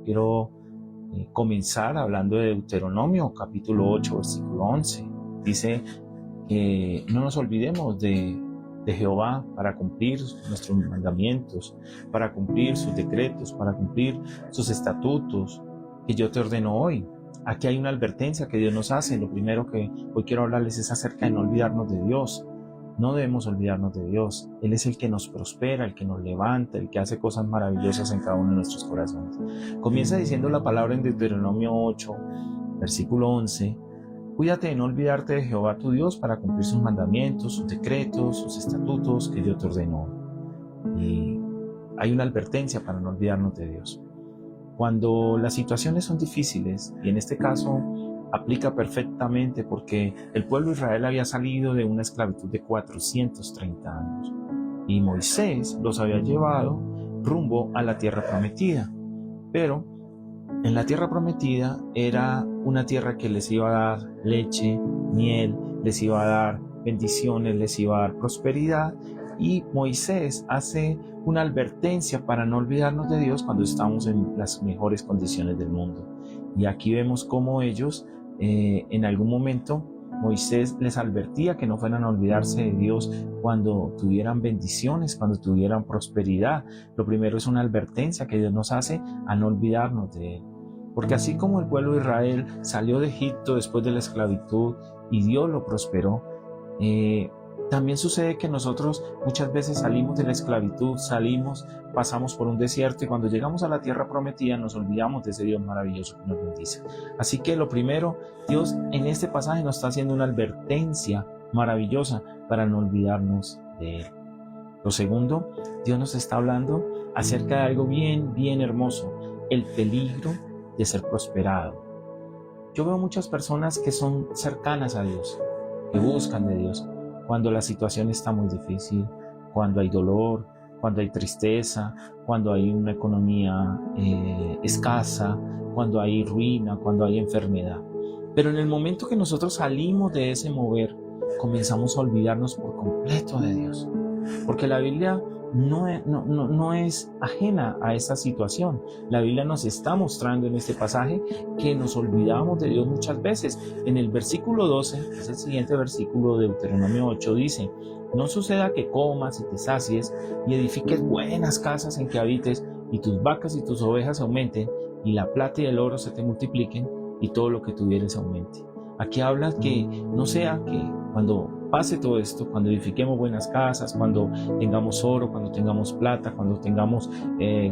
quiero comenzar hablando de Deuteronomio, capítulo 8, versículo 11. Dice que no nos olvidemos de Jehová para cumplir nuestros mandamientos, para cumplir sus decretos, para cumplir sus estatutos que yo te ordeno hoy. Aquí hay una advertencia que Dios nos hace. Lo primero que hoy quiero hablarles es acerca de no olvidarnos de Dios. No debemos olvidarnos de Dios. Él es el que nos prospera, el que nos levanta, el que hace cosas maravillosas en cada uno de nuestros corazones. Comienza diciendo la palabra en Deuteronomio 8, versículo 11. Cuídate de no olvidarte de Jehová tu Dios para cumplir sus mandamientos, sus decretos, sus estatutos que yo te ordeno. Y hay una advertencia para no olvidarnos de Dios. Cuando las situaciones son difíciles, y en este caso aplica perfectamente porque el pueblo de Israel había salido de una esclavitud de 430 años y Moisés los había llevado rumbo a la tierra prometida. Pero en la tierra prometida era una tierra que les iba a dar leche, miel, les iba a dar bendiciones, les iba a dar prosperidad, y Moisés hace una advertencia para no olvidarnos de Dios cuando estamos en las mejores condiciones del mundo. Y aquí vemos cómo ellos en algún momento Moisés les advertía que no fueran a olvidarse de Dios cuando tuvieran bendiciones, cuando tuvieran prosperidad. Lo primero es una advertencia que Dios nos hace a no olvidarnos de Él. Porque así como el pueblo de Israel salió de Egipto después de la esclavitud y Dios lo prosperó, también sucede que nosotros muchas veces salimos de la esclavitud, pasamos por un desierto y cuando llegamos a la tierra prometida nos olvidamos de ese Dios maravilloso que nos bendice. Así que lo primero, Dios en este pasaje nos está haciendo una advertencia maravillosa para no olvidarnos de Él. Lo segundo, Dios nos está hablando acerca de algo bien hermoso, el peligro de ser prosperado. Yo veo muchas personas que son cercanas a Dios, que buscan de Dios, cuando la situación está muy difícil, cuando hay dolor, cuando hay tristeza, cuando hay una economía escasa, cuando hay ruina, cuando hay enfermedad. Pero en el momento que nosotros salimos de ese mover, comenzamos a olvidarnos por completo de Dios. Porque la Biblia no es ajena a esta situación. La Biblia nos está mostrando en este pasaje que nos olvidamos de Dios muchas veces. En el versículo 12, que es el siguiente versículo de Deuteronomio 8, dice: no suceda que comas y te sacies y edifiques buenas casas en que habites, y tus vacas y tus ovejas aumenten, y la plata y el oro se te multipliquen, y todo lo que tuvieres aumente. Aquí habla que no sea que cuando pase todo esto, cuando edifiquemos buenas casas, cuando tengamos oro, cuando tengamos plata, cuando tengamos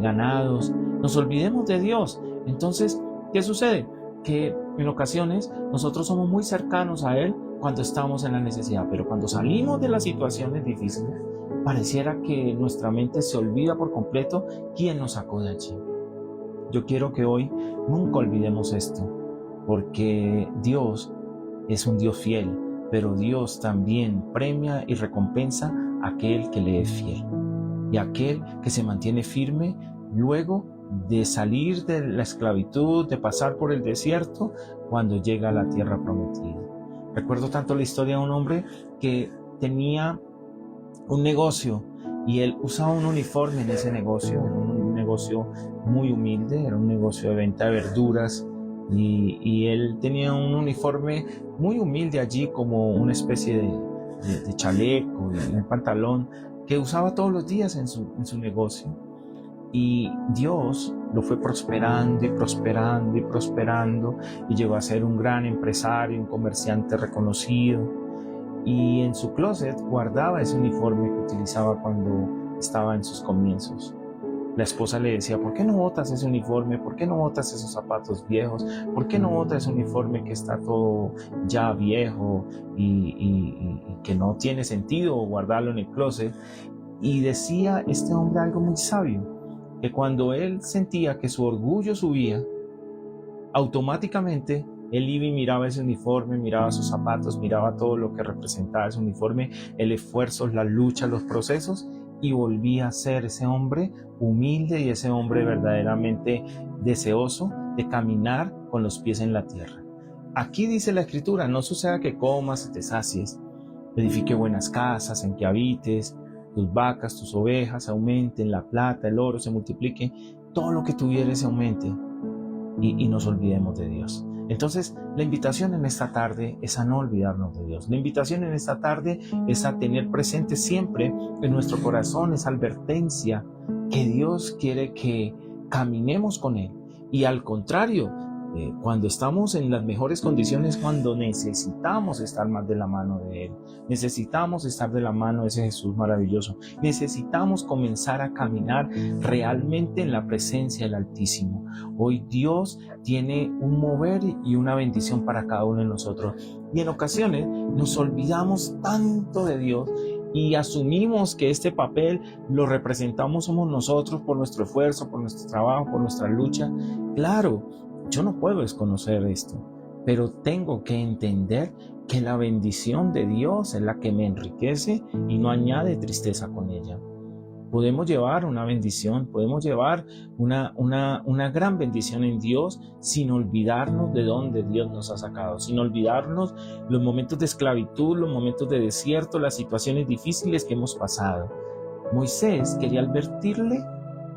ganados, nos olvidemos de Dios. Entonces, ¿qué sucede? Que en ocasiones nosotros somos muy cercanos a Él cuando estamos en la necesidad, pero cuando salimos de las situaciones difíciles, pareciera que nuestra mente se olvida por completo quién nos sacó de allí. Yo quiero que hoy nunca olvidemos esto, porque Dios es un Dios fiel, pero Dios también premia y recompensa a aquel que le es fiel y a aquel que se mantiene firme luego de salir de la esclavitud, de pasar por el desierto, cuando llega a la tierra prometida. Recuerdo tanto la historia de un hombre que tenía un negocio y él usaba un uniforme en ese negocio, un negocio muy humilde, era un negocio de venta de verduras. Y él tenía un uniforme muy humilde allí, como una especie de chaleco y un pantalón que usaba todos los días en su negocio. Y Dios lo fue prosperando y prosperando y prosperando, y llegó a ser un gran empresario, un comerciante reconocido. Y en su closet guardaba ese uniforme que utilizaba cuando estaba en sus comienzos. La esposa le decía: ¿por qué no botas ese uniforme? ¿Por qué no botas esos zapatos viejos? ¿Por qué no botas ese uniforme que está todo ya viejo y que no tiene sentido guardarlo en el closet? Y decía este hombre algo muy sabio, que cuando él sentía que su orgullo subía, automáticamente él iba y miraba ese uniforme, miraba sus zapatos, miraba todo lo que representaba ese uniforme, el esfuerzo, la lucha, los procesos, y volvía a ser ese hombre humilde y ese hombre verdaderamente deseoso de caminar con los pies en la tierra. Aquí dice la Escritura: no suceda que comas y te sacies, edifique buenas casas en que habites, tus vacas, tus ovejas aumenten, la plata, el oro se multiplique, todo lo que tuvieres aumente, y nos olvidemos de Dios. Entonces, la invitación en esta tarde es a no olvidarnos de Dios. La invitación en esta tarde es a tener presente siempre en nuestro corazón esa advertencia que Dios quiere que caminemos con Él. Y al contrario, cuando estamos en las mejores condiciones, cuando necesitamos estar más de la mano de Él, necesitamos estar de la mano de ese Jesús maravilloso, necesitamos comenzar a caminar realmente en la presencia del Altísimo. Hoy Dios tiene un mover y una bendición para cada uno de nosotros, y en ocasiones nos olvidamos tanto de Dios y asumimos que este papel lo representamos somos nosotros por nuestro esfuerzo, por nuestro trabajo, por nuestra lucha. Claro, yo no puedo desconocer esto, pero tengo que entender que la bendición de Dios es la que me enriquece y no añade tristeza con ella. Podemos llevar una bendición, podemos llevar una gran bendición en Dios sin olvidarnos de dónde Dios nos ha sacado, sin olvidarnos los momentos de esclavitud, los momentos de desierto, las situaciones difíciles que hemos pasado. Moisés quería advertirle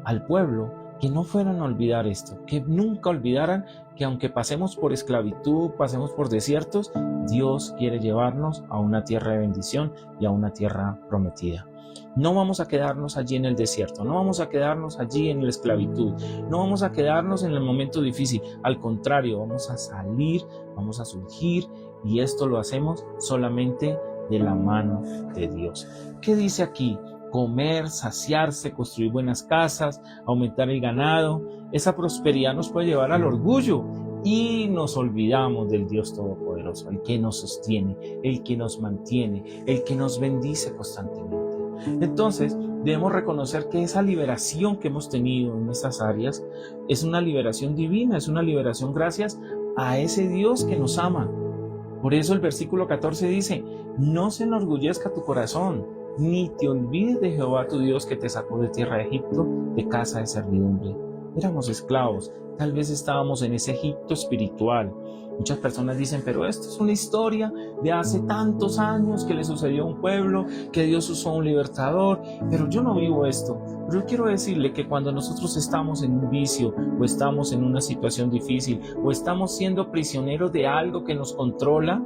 al pueblo que no fueran a olvidar esto, que nunca olvidaran que aunque pasemos por esclavitud, pasemos por desiertos, Dios quiere llevarnos a una tierra de bendición y a una tierra prometida. No vamos a quedarnos allí en el desierto, no vamos a quedarnos allí en la esclavitud, no vamos a quedarnos en el momento difícil. Al contrario, vamos a salir, vamos a surgir, y esto lo hacemos solamente de la mano de Dios. ¿Qué dice aquí? Comer, saciarse, construir buenas casas, aumentar el ganado. Esa prosperidad nos puede llevar al orgullo y nos olvidamos del Dios Todopoderoso, el que nos sostiene, el que nos mantiene, el que nos bendice constantemente. Entonces, debemos reconocer que esa liberación que hemos tenido en estas áreas es una liberación divina, es una liberación gracias a ese Dios que nos ama. Por eso el versículo 14 dice: no se enorgullezca tu corazón, ni te olvides de Jehová tu Dios, que te sacó de tierra de Egipto, de casa de servidumbre. Éramos esclavos, tal vez estábamos en ese Egipto espiritual. Muchas personas dicen: pero esto es una historia de hace tantos años que le sucedió a un pueblo, que Dios usó a un libertador, pero yo no vivo esto. Pero yo quiero decirle que cuando nosotros estamos en un vicio, o estamos en una situación difícil, o estamos siendo prisioneros de algo que nos controla,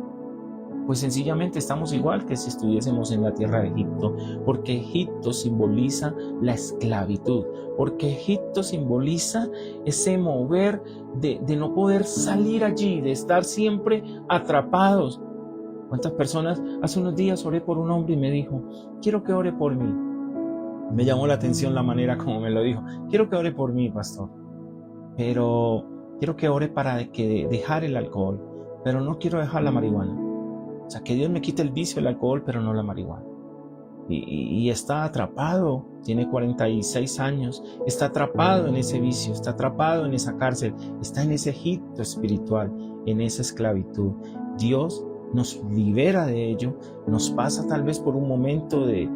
pues sencillamente estamos igual que si estuviésemos en la tierra de Egipto, porque Egipto simboliza la esclavitud, porque Egipto simboliza ese mover de no poder salir allí, de estar siempre atrapados. ¿Cuántas personas? Hace unos días oré por un hombre y me dijo: quiero que ore por mí. Me llamó la atención la manera como me lo dijo. Quiero que ore por mí, pastor, pero quiero que ore para dejar el alcohol, pero no quiero dejar la marihuana. O sea, que Dios me quite el vicio del alcohol, pero no la marihuana. Y está atrapado, tiene 46 años, está atrapado en ese vicio, está atrapado en esa cárcel, está en ese Egipto espiritual, en esa esclavitud. Dios nos libera de ello, nos pasa tal vez por un momento de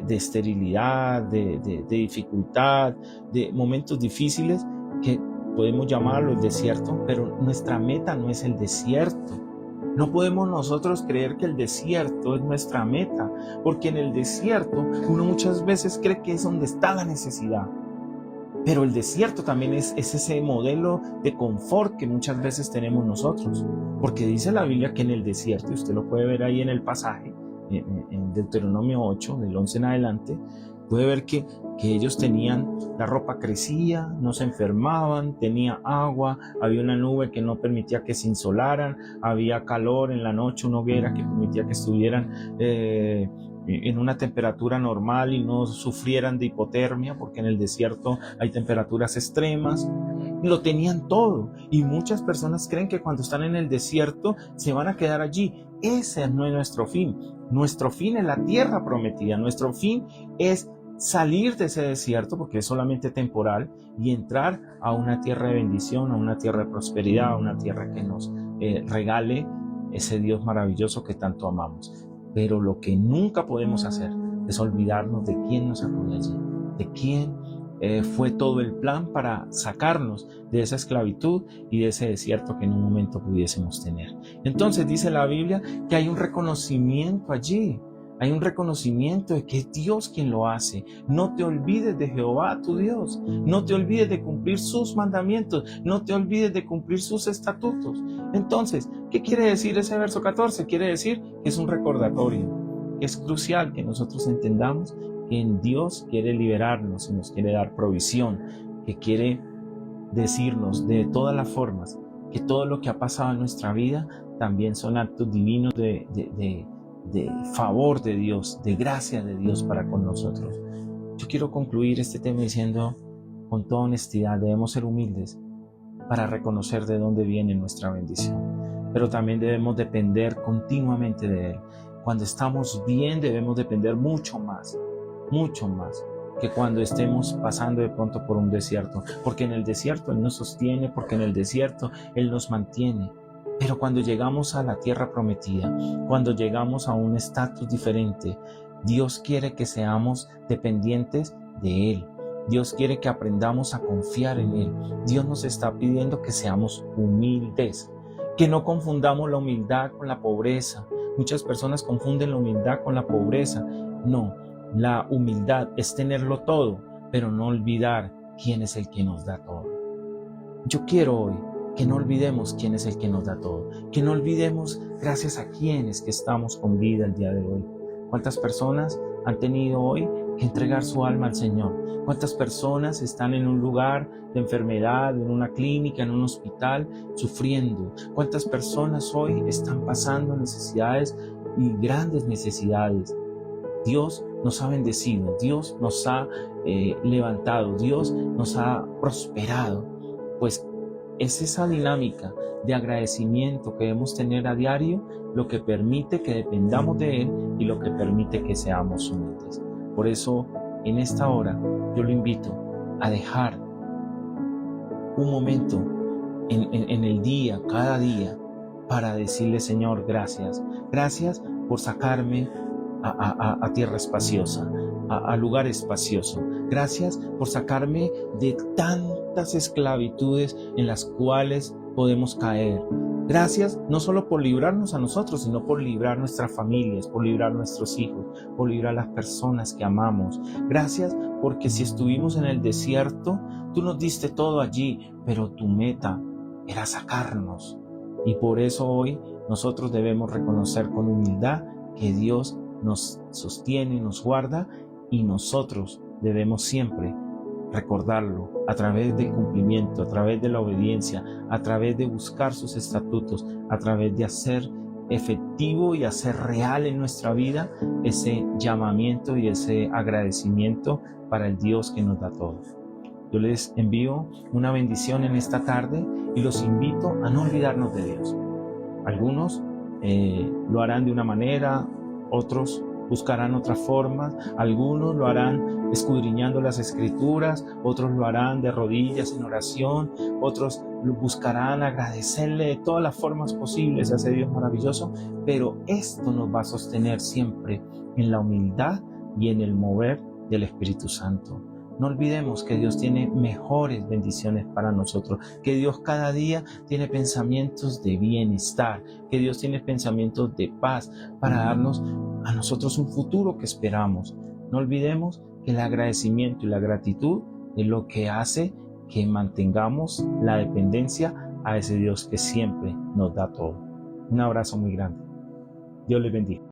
esterilidad, de dificultad, de momentos difíciles que podemos llamarlo el desierto, pero nuestra meta no es el desierto. No podemos nosotros creer que el desierto es nuestra meta, porque en el desierto uno muchas veces cree que es donde está la necesidad. Pero el desierto también es ese modelo de confort que muchas veces tenemos nosotros, porque dice la Biblia que en el desierto, y usted lo puede ver ahí en el pasaje, en Deuteronomio 8, del 11 en adelante, puede ver que ellos tenían, la ropa crecía, no se enfermaban, tenía agua, había una nube que no permitía que se insolaran, había calor en la noche, una hoguera que permitía que estuvieran en una temperatura normal y no sufrieran de hipotermia, porque en el desierto hay temperaturas extremas. Lo tenían todo, y muchas personas creen que cuando están en el desierto se van a quedar allí. Ese no es nuestro fin. Nuestro fin es la tierra prometida, nuestro fin es salir de ese desierto, porque es solamente temporal, y entrar a una tierra de bendición, a una tierra de prosperidad, a una tierra que nos regale ese Dios maravilloso que tanto amamos. Pero lo que nunca podemos hacer es olvidarnos de quién nos sacó de allí, de quién fue todo el plan para sacarnos de esa esclavitud y de ese desierto que en un momento pudiésemos tener. Entonces dice la Biblia que hay un reconocimiento allí. Hay un reconocimiento de que es Dios quien lo hace. No te olvides de Jehová, tu Dios. No te olvides de cumplir sus mandamientos. No te olvides de cumplir sus estatutos. Entonces, ¿qué quiere decir ese verso 14? Quiere decir que es un recordatorio. Que es crucial que nosotros entendamos que en Dios quiere liberarnos y nos quiere dar provisión. Que quiere decirnos de todas las formas que todo lo que ha pasado en nuestra vida también son actos divinos de favor de Dios, de gracia de Dios para con nosotros. Yo quiero concluir este tema diciendo con toda honestidad, debemos ser humildes para reconocer de dónde viene nuestra bendición, pero también debemos depender continuamente de Él. Cuando estamos bien debemos depender mucho más que cuando estemos pasando de pronto por un desierto, porque en el desierto Él nos sostiene, porque en el desierto Él nos mantiene. Pero cuando llegamos a la tierra prometida, cuando llegamos a un estatus diferente, Dios quiere que seamos dependientes de Él. Dios quiere que aprendamos a confiar en Él. Dios nos está pidiendo que seamos humildes, que no confundamos la humildad con la pobreza. Muchas personas confunden la humildad con la pobreza. No, la humildad es tenerlo todo, pero no olvidar quién es el que nos da todo. Yo quiero hoy que no olvidemos quién es el que nos da todo, que no olvidemos gracias a quién es que estamos con vida el día de hoy. ¿Cuántas personas han tenido hoy que entregar su alma al Señor? ¿Cuántas personas están en un lugar de enfermedad, en una clínica, en un hospital, sufriendo? ¿Cuántas personas hoy están pasando necesidades y grandes necesidades? Dios nos ha bendecido, Dios nos ha levantado, Dios nos ha prosperado. Pues es esa dinámica de agradecimiento que debemos tener a diario lo que permite que dependamos de Él y lo que permite que seamos humildes. Por eso, en esta hora, yo lo invito a dejar un momento en el día, cada día, para decirle, Señor, gracias. Gracias por sacarme a tierra espaciosa, a lugar espacioso. Gracias por sacarme de tantas esclavitudes en las cuales podemos caer. Gracias no solo por librarnos a nosotros, sino por librar nuestras familias, por librar nuestros hijos, por librar a las personas que amamos. Gracias porque si estuvimos en el desierto, tú nos diste todo allí, pero tu meta era sacarnos. Y por eso hoy nosotros debemos reconocer con humildad que Dios nos sostiene, nos guarda, y nosotros debemos siempre recordarlo a través del cumplimiento, a través de la obediencia, a través de buscar sus estatutos, a través de hacer efectivo y hacer real en nuestra vida ese llamamiento y ese agradecimiento para el Dios que nos da todo. Yo les envío una bendición en esta tarde y los invito a no olvidarnos de Dios. Algunos lo harán de una manera, otros buscarán otras formas, algunos lo harán escudriñando las escrituras, otros lo harán de rodillas en oración, otros lo buscarán agradecerle de todas las formas posibles a ese Dios maravilloso, pero esto nos va a sostener siempre en la humildad y en el mover del Espíritu Santo. No olvidemos que Dios tiene mejores bendiciones para nosotros, que Dios cada día tiene pensamientos de bienestar, que Dios tiene pensamientos de paz para darnos a nosotros un futuro que esperamos. No olvidemos que el agradecimiento y la gratitud es lo que hace que mantengamos la dependencia a ese Dios que siempre nos da todo. Un abrazo muy grande. Dios les bendiga.